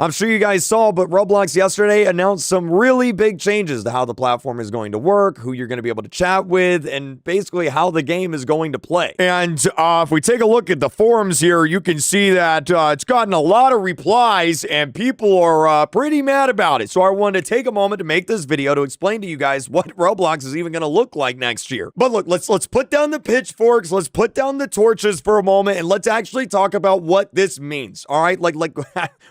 I'm sure you guys saw, but Roblox yesterday announced some really big changes to how the platform is going to work, who you're going to be able to chat with, and basically how the game is going to play. And if we take a look at the forums here, you can see that it's gotten a lot of replies, and people are pretty mad about it. So I wanted to take a moment to make this video to explain to you guys what Roblox is even going to look like next year. But look, let's put down the pitchforks, let's put down the torches for a moment, and let's actually talk about what this means. All right, like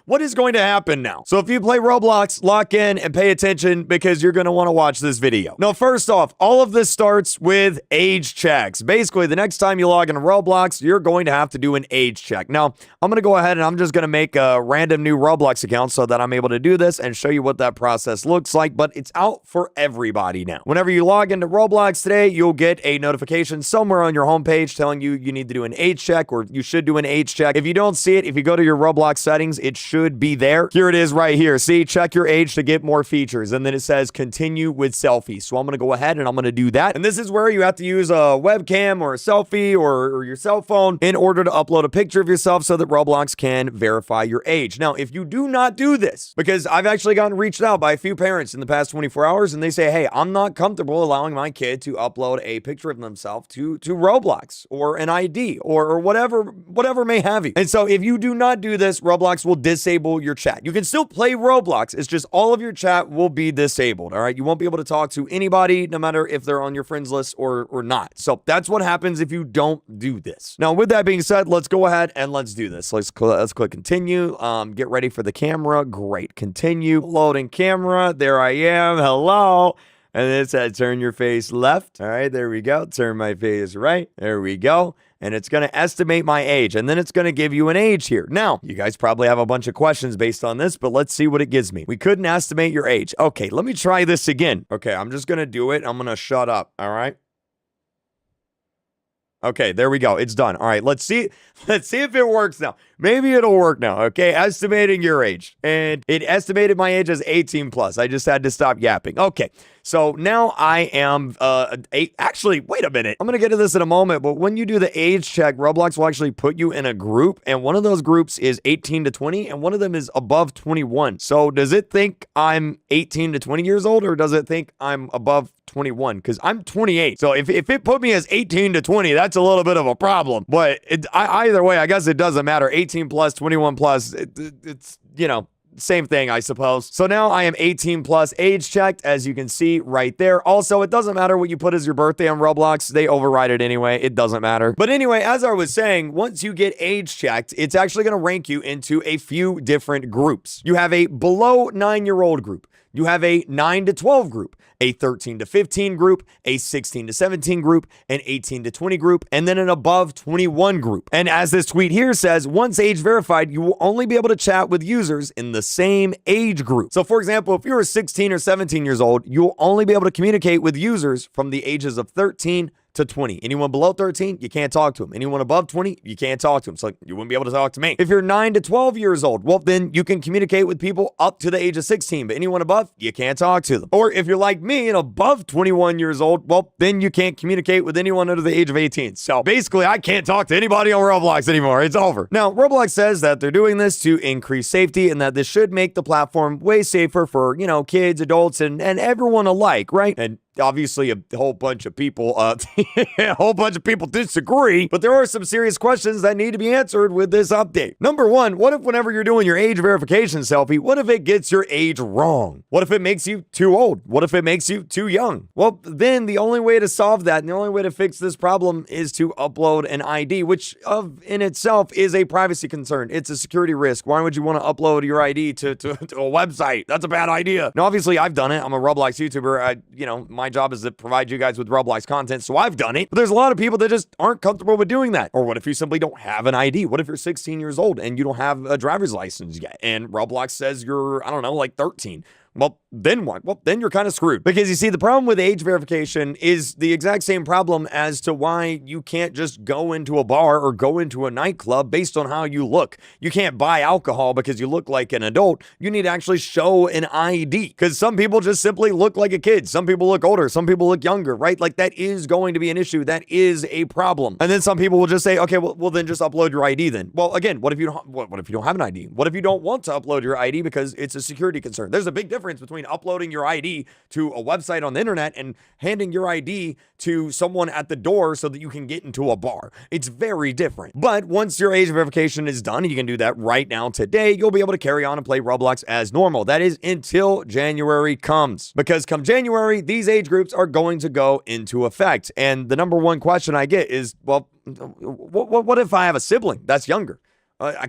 what is going to happen now? So if you play Roblox, lock in and pay attention because you're going to want to watch this video. Now, first off, all of this starts with age checks. Basically, the next time you log into Roblox, you're going to have to do an age check. Now, I'm going to go ahead and I'm just going to make a random new Roblox account so that I'm able to do this and show you what that process looks like, but it's out for everybody now. Whenever you log into Roblox today, you'll get a notification somewhere on your homepage telling you you need to do an age check, or you should do an age check. If you don't see it, if you go to your Roblox settings, it should be there. Here it is right here. See, check your age to get more features. And then it says continue with selfies. So I'm going to go ahead and I'm going to do that. And this is where you have to use a webcam or a selfie or your cell phone in order to upload a picture of yourself so that Roblox can verify your age. Now, if you do not do this, because I've actually gotten reached out by a few parents in the past 24 hours and they say, hey, I'm not comfortable allowing my kid to upload a picture of themselves to Roblox or an ID or whatever may have you. And so if you do not do this, Roblox will disable your chat. You can still play Roblox. It's just all of your chat will be disabled. All right. You won't be able to talk to anybody, no matter if they're on your friends list or not. So that's what happens if you don't do this. Now, with that being said, let's go ahead and let's do this. Let's click continue. Get ready for the camera. Great. Continue. Loading camera. There I am. Hello. And then it said, turn your face left. All right, there we go. Turn my face right. There we go. And it's going to estimate my age. And then it's going to give you an age here. Now, you guys probably have a bunch of questions based on this, but let's see what it gives me. We couldn't estimate your age. Okay, let me try this again. Okay, I'm just going to do it. I'm going to shut up. All right. Okay, there we go. It's done. All right, let's see if it works now. Maybe it'll work now. Okay, estimating your age. And it estimated my age as 18 plus. I just had to stop yapping. Okay, so now I am actually, wait a minute. I'm going to get to this in a moment, but when you do the age check, Roblox will actually put you in a group, and one of those groups is 18 to 20, and one of them is above 21. So does it think I'm 18 to 20 years old, or does it think I'm above 21? Because I'm 28. So if it put me as 18 to 20, that's a little bit of a problem. But either way, I guess it doesn't matter. 18 plus, 21 plus, it's, you know, same thing, I suppose. So now I am 18 plus, age checked, as you can see right there. Also, it doesn't matter what you put as your birthday on Roblox. They override it anyway. It doesn't matter. But anyway, as I was saying, once you get age checked, it's actually going to rank you into a few different groups. You have a below 9-year-old group. You have a 9 to 12 group, a 13 to 15 group, a 16 to 17 group, an 18 to 20 group, and then an above 21 group. And as this tweet here says, once age verified, you will only be able to chat with users in the same age group. So for example, if you're 16 or 17 years old, you'll only be able to communicate with users from the ages of 13 to 20. Anyone below 13, you can't talk to them. Anyone above 20, you can't talk to them. So you wouldn't be able to talk to me. If you're 9 to 12 years old, well, then you can communicate with people up to the age of 16, but anyone above, you can't talk to them. Or if you're like me and above 21 years old, well, then you can't communicate with anyone under the age of 18. So basically, I can't talk to anybody on Roblox anymore. It's over. Now, Roblox says that they're doing this to increase safety and that this should make the platform way safer for, you know, kids, adults, and everyone alike, right? And obviously a whole bunch of people disagree, but there are some serious questions that need to be answered with this update. Number one, what if whenever you're doing your age verification selfie, what if it gets your age wrong? What if it makes you too old? What if it makes you too young? Well, then the only way to solve that and the only way to fix this problem is to upload an ID, which in itself is a privacy concern. It's a security risk. Why would you want to upload your ID to a website? That's a bad idea. Now, obviously I've done it. I'm a Roblox YouTuber. My job is to provide you guys with Roblox content, so I've done it. But there's a lot of people that just aren't comfortable with doing that. Or what if you simply don't have an ID? What if you're 16 years old and you don't have a driver's license yet? And Roblox says you're, I don't know, like 13. Well, then what? Well, then you're kind of screwed. Because you see, the problem with age verification is the exact same problem as to why you can't just go into a bar or go into a nightclub based on how you look. You can't buy alcohol because you look like an adult. You need to actually show an ID, because some people just simply look like a kid. Some people look older. Some people look younger, right? Like, that is going to be an issue. That is a problem. And then some people will just say, okay, well then just upload your ID then. Well, again, what if you don't have an ID? What if you don't want to upload your ID because it's a security concern? There's a big difference between uploading your ID to a website on the internet and handing your ID to someone at the door so that you can get into a bar. It's very different. But once your age verification is done, and you can do that right now today, you'll be able to carry on and play Roblox as normal. That is until January comes. Because come January, these age groups are going to go into effect. And the number one question I get is, well, what if I have a sibling that's younger?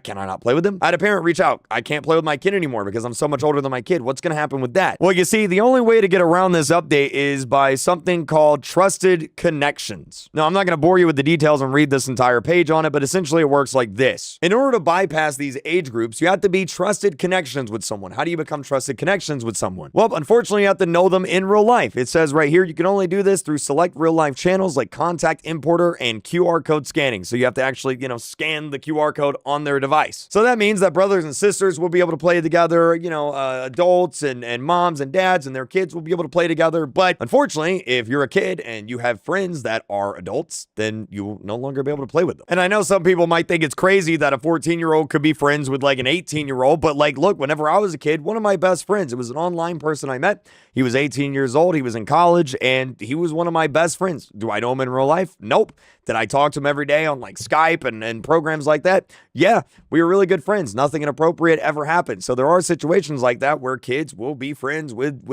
Can I not play with them? I had a parent reach out. I can't play with my kid anymore because I'm so much older than my kid. What's going to happen with that? Well, you see, the only way to get around this update is by something called trusted connections. Now, I'm not going to bore you with the details and read this entire page on it, but essentially it works like this. In order to bypass these age groups, you have to be trusted connections with someone. How do you become trusted connections with someone? Well, unfortunately, you have to know them in real life. It says right here, you can only do this through select real life channels like contact importer and QR code scanning. So you have to actually, scan the QR code on their device. So that means that brothers and sisters will be able to play together, adults and moms and dads and their kids will be able to play together. But unfortunately, if you're a kid and you have friends that are adults, then you will no longer be able to play with them. And I know some people might think it's crazy that a 14-year-old could be friends with like an 18-year-old, but like, look, whenever I was a kid, one of my best friends, it was an online person I met. He was 18 years old. He was in college and he was one of my best friends. Do I know him in real life? Nope. Did I talk to him every day on like Skype and programs like that? Yeah, we were really good friends. Nothing inappropriate ever happened. So there are situations like that where kids will be friends with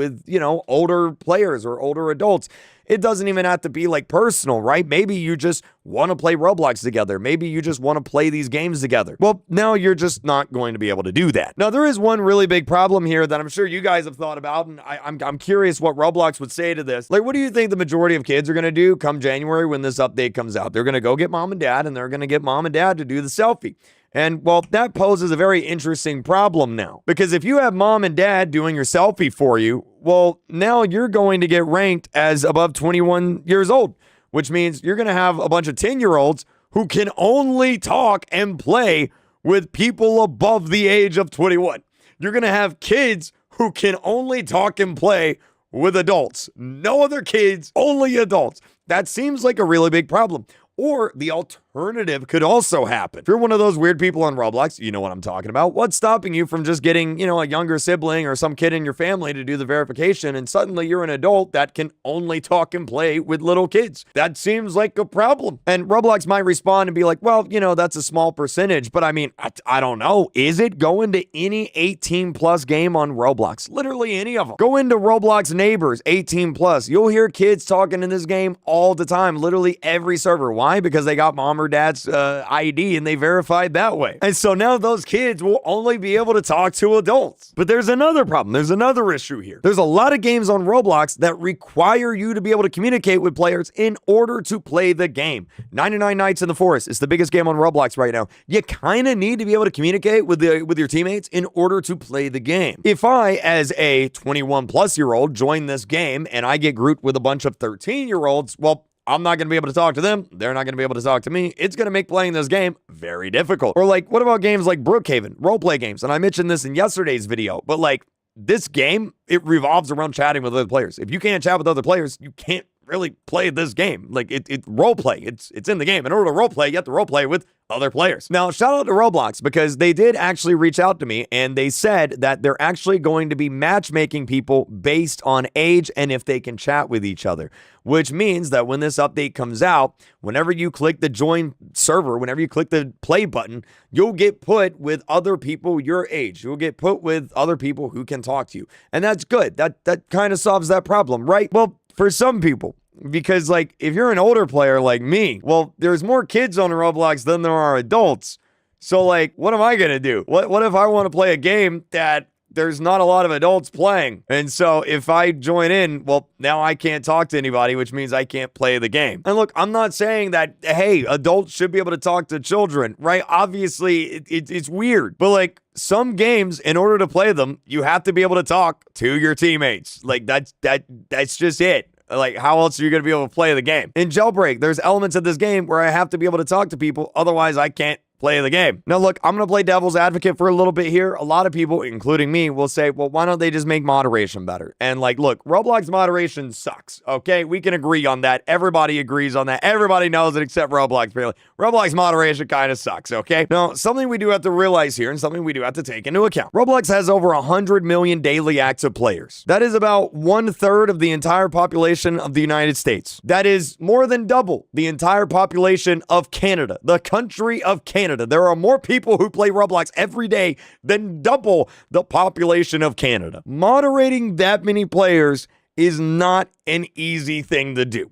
older players or older adults. It doesn't even have to be like personal, right? Maybe you just want to play Roblox together. Maybe you just want to play these games together. Well, now you're just not going to be able to do that. Now, there is one really big problem here that I'm sure you guys have thought about, and I'm curious what Roblox would say to this. Like, what do you think the majority of kids are going to do come January when this update comes out? They're going to go get mom and dad, and they're going to get mom and dad to do the selfie. And, well, that poses a very interesting problem now. Because if you have mom and dad doing your selfie for you, well, now you're going to get ranked as above 21 years old, which means you're going to have a bunch of 10-year-olds who can only talk and play with people above the age of 21. You're going to have kids who can only talk and play with adults. No other kids, only adults. That seems like a really big problem. Or the alternative could also happen. If you're one of those weird people on Roblox, you know what I'm talking about. What's stopping you from just getting, a younger sibling or some kid in your family to do the verification, and suddenly you're an adult that can only talk and play with little kids? That seems like a problem. And Roblox might respond and be like, well, that's a small percentage, but I mean, I don't know. Is it? Go into any 18 plus game on Roblox. Literally any of them. Go into Roblox Neighbors, 18 plus. You'll hear kids talking in this game all the time. Literally every server. Why? Because they got mom or dad's ID and they verified that way. And so now those kids will only be able to talk to adults. But there's another problem. There's another issue here. There's a lot of games on Roblox that require you to be able to communicate with players in order to play the game. 99 Nights in the Forest is the biggest game on Roblox right now. You kind of need to be able to communicate with your teammates in order to play the game. If I, as a 21 plus year old, join this game and I get grouped with a bunch of 13-year-olds, well, I'm not going to be able to talk to them. They're not going to be able to talk to me. It's going to make playing this game very difficult. Or like, what about games like Brookhaven, roleplay games? And I mentioned this in yesterday's video, but like this game, it revolves around chatting with other players. If you can't chat with other players, you can't really play this game. Like it role play. It's in the game. In order to role play, you have to role play with other players. Now, shout out to Roblox because they did actually reach out to me and they said that they're actually going to be matchmaking people based on age and if they can chat with each other, which means that when this update comes out, whenever you click the join server, whenever you click the play button, you'll get put with other people your age. You'll get put with other people who can talk to you. And that's good. That kind of solves that problem, right? Well, for some people. Because, like, if you're an older player like me, well, there's more kids on Roblox than there are adults. So, like, what am I going to do? What if I want to play a game that there's not a lot of adults playing. And so if I join in, well, now I can't talk to anybody, which means I can't play the game. And look, I'm not saying that, hey, adults should be able to talk to children, right? Obviously, it's weird. But like, some games, in order to play them, you have to be able to talk to your teammates. Like, that's just it. Like, how else are you going to be able to play the game? In Jailbreak, there's elements of this game where I have to be able to talk to people. Otherwise, I can't play the game. Now, look, I'm going to play devil's advocate for a little bit here. A lot of people, including me, will say, well, why don't they just make moderation better? And like, look, Roblox moderation sucks, okay? We can agree on that. Everybody agrees on that. Everybody knows it except Roblox, really. Roblox moderation kind of sucks, okay? Now, something we do have to realize here and something we do have to take into account. Roblox has over 100 million daily active players. That is about 1/3 of the entire population of the United States. That is more than double the entire population of Canada, the country of Canada. There are more people who play Roblox every day than double the population of Canada. Moderating that many players is not an easy thing to do.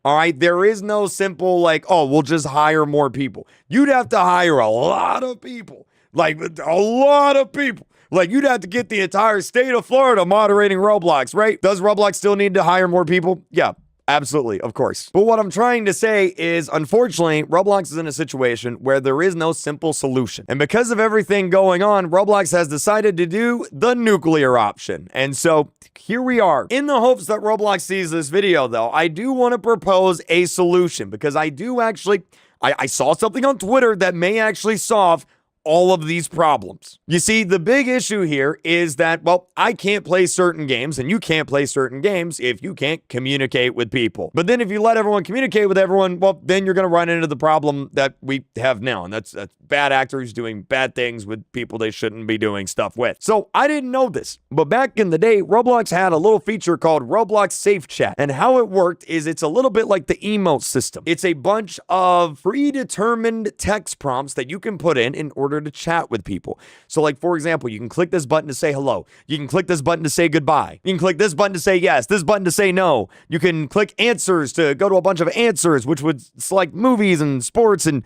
All right, there is no simple like, oh, we'll just hire more people. You'd have to hire a lot of people, like a lot of people. Like, you'd have to get the entire state of Florida moderating Roblox, right? Does Roblox still need to hire more people? Yeah. Absolutely, of course. But what I'm trying to say is, unfortunately, Roblox is in a situation where there is no simple solution. And because of everything going on, Roblox has decided to do the nuclear option. And so here we are. In the hopes that Roblox sees this video, though, I do want to propose a solution because I do actually, I saw something on Twitter that may actually solve all of these problems. You see, the big issue here is that, well, I can't play certain games and you can't play certain games if you can't communicate with people. But then if you let everyone communicate with everyone, well, then you're going to run into the problem that we have now. And that's bad actors doing bad things with people they shouldn't be doing stuff with. So I didn't know this, but back in the day, Roblox had a little feature called Roblox Safe Chat. And how it worked is it's a little bit like the emote system. It's a bunch of predetermined text prompts that you can put in order to chat with people. So like, for example, you can click this button to say hello. You can click this button to say goodbye. You can click this button to say yes, this button to say no. You can click answers to go to a bunch of answers, which would select movies and sports, and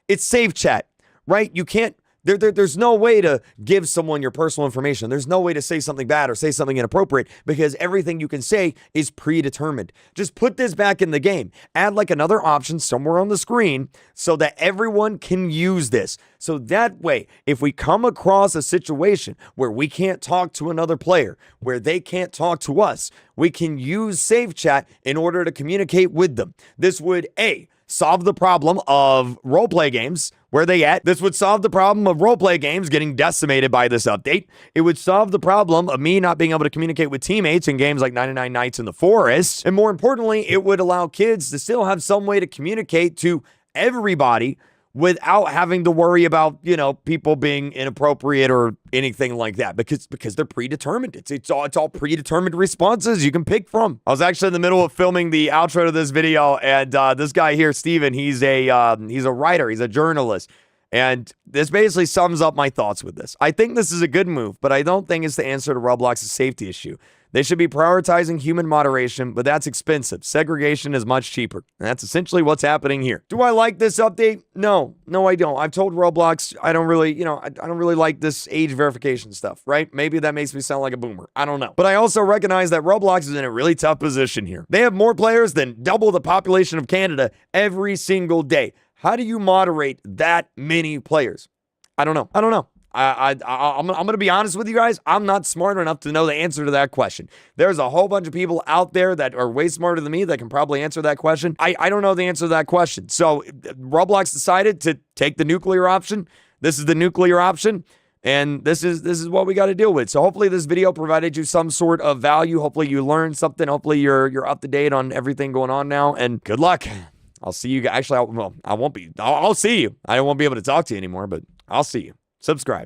it's safe chat, right? You can't, there's no way to give someone your personal information. There's no way to say something bad or say something inappropriate because everything you can say is predetermined. Just put this back in the game. Add like another option somewhere on the screen so that everyone can use this. So that way, if we come across a situation where we can't talk to another player, where they can't talk to us, we can use Safe Chat in order to communicate with them. This would, solve the problem of roleplay games. Where are they at? This would solve the problem of roleplay games getting decimated by this update. It would solve the problem of me not being able to communicate with teammates in games like 99 Nights in the Forest. And more importantly, it would allow kids to still have some way to communicate to everybody without having to worry about, people being inappropriate or anything like that, because they're predetermined. It's all predetermined responses you can pick from. I was actually in the middle of filming the outro to this video, and this guy here, Steven, he's a writer, he's a journalist. And this basically sums up my thoughts with this. I think this is a good move, but I don't think it's the answer to Roblox's safety issue. They should be prioritizing human moderation, but that's expensive. Segregation is much cheaper. And that's essentially what's happening here. Do I like this update? No, I don't. I've told Roblox I don't really, I don't really like this age verification stuff, right? Maybe that makes me sound like a boomer. I don't know. But I also recognize that Roblox is in a really tough position here. They have more players than double the population of Canada every single day. How do you moderate that many players? I don't know. I'm going to be honest with you guys. I'm not smart enough to know the answer to that question. There's a whole bunch of people out there that are way smarter than me that can probably answer that question. I don't know the answer to that question. So Roblox decided to take the nuclear option. This is the nuclear option. And this is what we got to deal with. So hopefully this video provided you some sort of value. Hopefully you learned something. Hopefully you're up to date on everything going on now. And good luck. I'll see you guys. Actually, I won't be. I'll see you. I won't be able to talk to you anymore, but I'll see you. Subscribe.